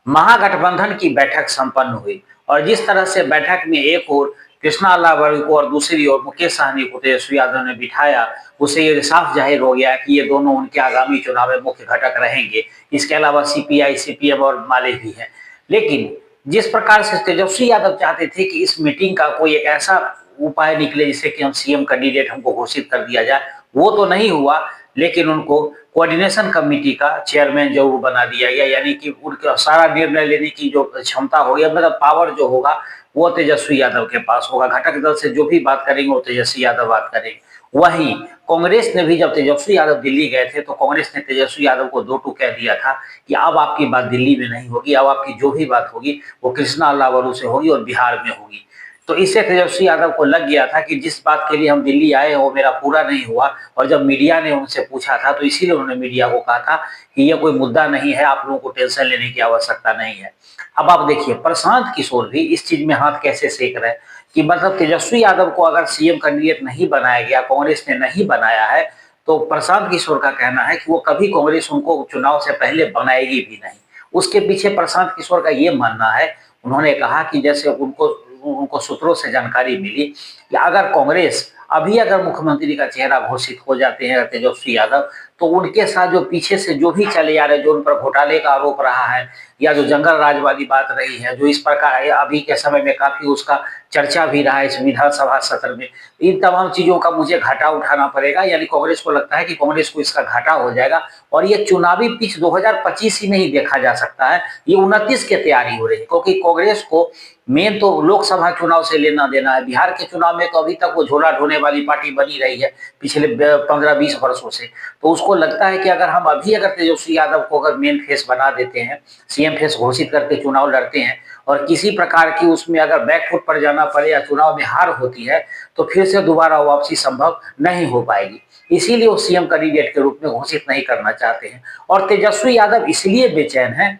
महागठबंधन की बैठक संपन्न हुई और जिस तरह से बैठक में एक ओर कृष्णा लाल को और दूसरी ओर मुकेश सहनी को तेजस्वी यादव ने बिठाया, उससे ये साफ जाहिर हो गया कि ये दोनों उनके आगामी चुनाव में मुख्य घटक रहेंगे। इसके अलावा सीपीआई, सीपीएम और माले भी हैं। लेकिन जिस प्रकार से तेजस्वी यादव चाहते थे कि इस मीटिंग का कोई एक ऐसा उपाय निकले जिससे कि हम सीएम कैंडिडेट हमको घोषित कर दिया जाए, वो तो नहीं हुआ। लेकिन उनको कोऑर्डिनेशन कमेटी का चेयरमैन जरूर बना दिया गया, यानी कि उनका सारा निर्णय लेने की जो क्षमता होगी, मतलब पावर जो होगा वो तेजस्वी यादव के पास होगा। घटक दल से जो भी बात करेंगे वो तेजस्वी यादव बात करेंगे। वहीं कांग्रेस ने भी जब तेजस्वी यादव दिल्ली गए थे तो कांग्रेस ने तेजस्वी यादव को दो टूक कह दिया था कि अब आपकी बात दिल्ली में नहीं होगी, अब आपकी जो भी बात होगी वो कृष्णा अल्लावरू से होगी और बिहार में होगी। तो इससे तेजस्वी यादव को लग गया था कि जिस बात के लिए हम दिल्ली आए वो मेरा पूरा नहीं हुआ। और जब मीडिया ने उनसे पूछा था तो इसीलिए उन्होंने मीडिया को कहा था कि यह कोई मुद्दा नहीं है, आप लोगों को टेंशन लेने की आवश्यकता नहीं है। अब आप देखिए प्रशांत किशोर भी इस चीज में हाथ कैसे सेक रहे हैं कि मतलब तेजस्वी यादव को अगर सीएम कैंडिडेट नहीं बनाया गया, कांग्रेस ने नहीं बनाया है, तो प्रशांत किशोर का कहना है कि वो कभी कांग्रेस उनको चुनाव से पहले बनाएगी भी नहीं। उसके पीछे प्रशांत किशोर का ये मानना है, उन्होंने कहा कि जैसे उनको उनको सूत्रों से जानकारी मिली कि अगर कांग्रेस अभी अगर मुख्यमंत्री का चेहरा घोषित हो जाते हैं तेजस्वी यादव, तो उनके साथ जो पीछे से जो भी चले आ रहे, जो उन पर घोटाले का आरोप रहा है या जो जंगल राज वाली बात रही है, जो इस प्रकार अभी के समय में काफी उसका चर्चा भी रहा है इस विधानसभा सत्र में, इन तमाम चीजों का मुझे घाटा उठाना पड़ेगा। यानी कांग्रेस को लगता है कि कांग्रेस को इसका घाटा हो जाएगा और ये चुनावी पिच 2025 ही नहीं देखा जा सकता है, ये 29 की तैयारी हो रही है। क्योंकि कांग्रेस को मेन तो लोकसभा चुनाव से लेना देना है। बिहार के चुनाव में तो अभी तक वो झोला ढोने वाली पार्टी बनी रही है पिछले 15-20 वर्षों से। तो उसको लगता है कि अगर हम अभी अगर तेजस्वी यादव को अगर मेन फेस बना देते हैं, सीएम फेस घोषित करके चुनाव लड़ते हैं और किसी प्रकार की उसमें अगर बैकफुट पर जाना पड़े या चुनाव में हार होती है तो फिर से दोबारा वापसी संभव नहीं हो पाएगी। इसीलिए वो सीएम कैंडिडेट के रूप में घोषित नहीं करना चाहते हैं। और तेजस्वी यादव इसलिए बेचैन है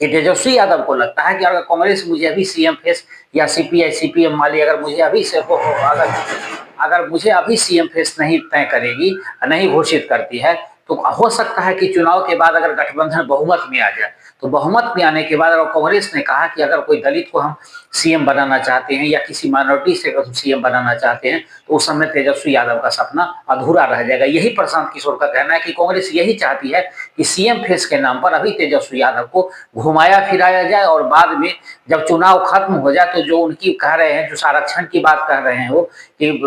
कि तेजस्वी यादव को लगता है कि अगर कांग्रेस मुझे अभी सीएम फेस या सीपीआई, सीपीएम वाली अगर मुझे अभी से अगर अगर मुझे अभी सीएम फेस नहीं तय करेगी, नहीं घोषित करती है, तो हो सकता है कि चुनाव के बाद अगर गठबंधन बहुमत में आ जाए, तो बहुमत में आने के बाद अगर कांग्रेस ने कहा कि अगर कोई दलित को हम सीएम बनाना चाहते हैं या किसी माइनॉरिटी से अगर सीएम बनाना चाहते हैं, तो उस समय तेजस्वी यादव का सपना अधूरा रह जाएगा। यही प्रशांत किशोर का कहना है कि कांग्रेस यही चाहती है कि सीएम फेस के नाम पर अभी तेजस्वी यादव को घुमाया फिराया जाए और बाद में जब चुनाव खत्म हो जाए तो जो उनकी कह रहे हैं, जो आरक्षण की बात कर रहे हैं वो, कि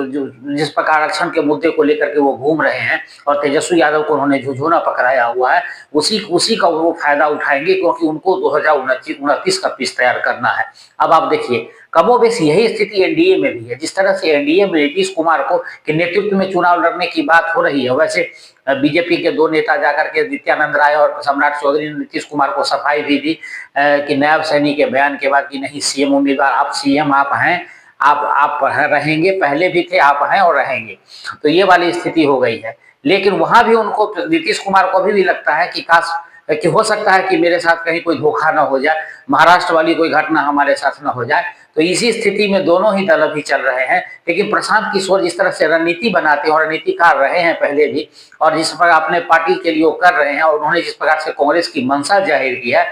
जिस प्रकार आरक्षण के मुद्दे को लेकर के वो घूम रहे हैं और तेजस्वी यादव को उन्होंने झुझोना पकड़ाया हुआ है, उसी का वो फायदा उठाएंगे, क्योंकि उनको 2029 का पिच तैयार करना है। अब आप देखिए कमोबेश यही स्थिति एनडीए में भी है। जिस तरह से एनडीए में नीतीश कुमार को के नेतृत्व में चुनाव लड़ने की बात हो रही है, वैसे बीजेपी के दो नेता जाकर के नित्यानंद राय और सम्राट चौधरी ने नीतीश कुमार को सफाई भी दी कि नायब सैनी के बयान के बाद कि नहीं सीएम उम्मीदवार आप, सीएम आप हैं, आप रहेंगे, पहले भी थे, आप हैं और रहेंगे। तो ये वाली स्थिति हो गई है। लेकिन वहां भी उनको, नीतीश कुमार को अभी भी लगता है कि काश कि हो सकता है कि मेरे साथ कहीं कोई धोखा ना हो जाए, महाराष्ट्र वाली कोई घटना हमारे साथ ना हो जाए। तो इसी स्थिति में दोनों ही दल अभी चल रहे हैं। लेकिन प्रशांत किशोर जिस तरह से रणनीति बनाते हैं और रणनीतिकार रहे हैं पहले भी, और जिस प्रकार अपने पार्टी के लिए वो कर रहे हैं और उन्होंने जिस प्रकार से कांग्रेस की मंशा जाहिर की है,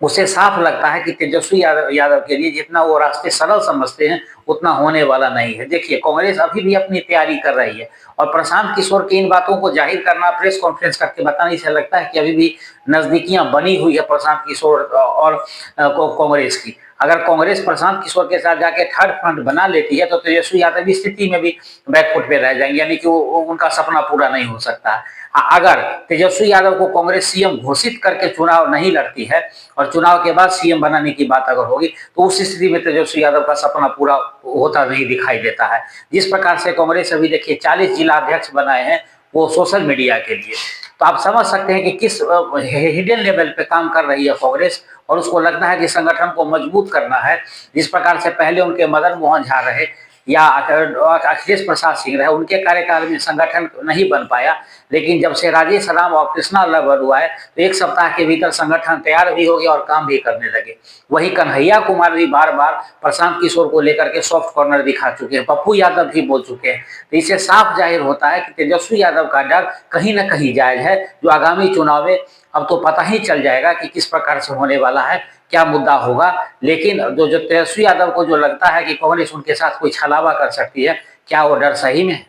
उसे साफ लगता है कि तेजस्वी यादव के लिए जितना वो रास्ते सरल समझते हैं उतना होने वाला नहीं है। देखिए कांग्रेस अभी भी अपनी तैयारी कर रही है और प्रशांत किशोर की इन बातों को जाहिर करना, प्रेस कॉन्फ्रेंस करके बताने से लगता है कि अभी भी नजदीकियां बनी हुई है प्रशांत किशोर और कांग्रेस की। अगर कांग्रेस प्रशांत किशोर के साथ जाके थर्ड फ्रंट बना लेती है तो तेजस्वी यादव इस स्थिति में भी बैकफुट पे रह जाएंगे, यानी कि उनका सपना पूरा नहीं हो सकता है। अगर तेजस्वी यादव को कांग्रेस सीएम घोषित करके चुनाव नहीं लड़ती है और चुनाव के बाद सीएम बनाने की बात अगर होगी, तो उस स्थिति में तेजस्वी यादव का सपना पूरा होता नहीं दिखाई देता है। जिस प्रकार से कांग्रेस अभी देखिए 40 जिला अध्यक्ष बनाए हैं वो सोशल मीडिया के लिए, तो आप समझ सकते हैं कि किस हिडन लेवल पे काम कर रही है कांग्रेस। और उसको लगता है कि संगठन को मजबूत करना है। जिस प्रकार से पहले उनके मदन मोहन झा रहे या अखिलेश प्रसाद सिंह रहे, उनके कार्यकाल में संगठन नहीं बन पाया, लेकिन जब से राजेश राम और कृष्णा लल्लू आए तो एक सप्ताह के भीतर संगठन तैयार भी हो गया और काम भी करने लगे। वही कन्हैया कुमार भी बार बार प्रशांत किशोर को लेकर के सॉफ्ट कॉर्नर दिखा चुके हैं, पप्पू यादव भी बोल चुके हैं। तो इससे साफ जाहिर होता है कि तेजस्वी यादव का डर कहीं ना कहीं जायज है। जो आगामी चुनाव में अब तो पता ही चल जाएगा कि किस प्रकार से होने वाला है, क्या मुद्दा होगा। लेकिन जो तेजस्वी यादव को जो लगता है कि कांग्रेस उनके साथ कोई छलावा कर सकती है, क्या वो डर सही में है?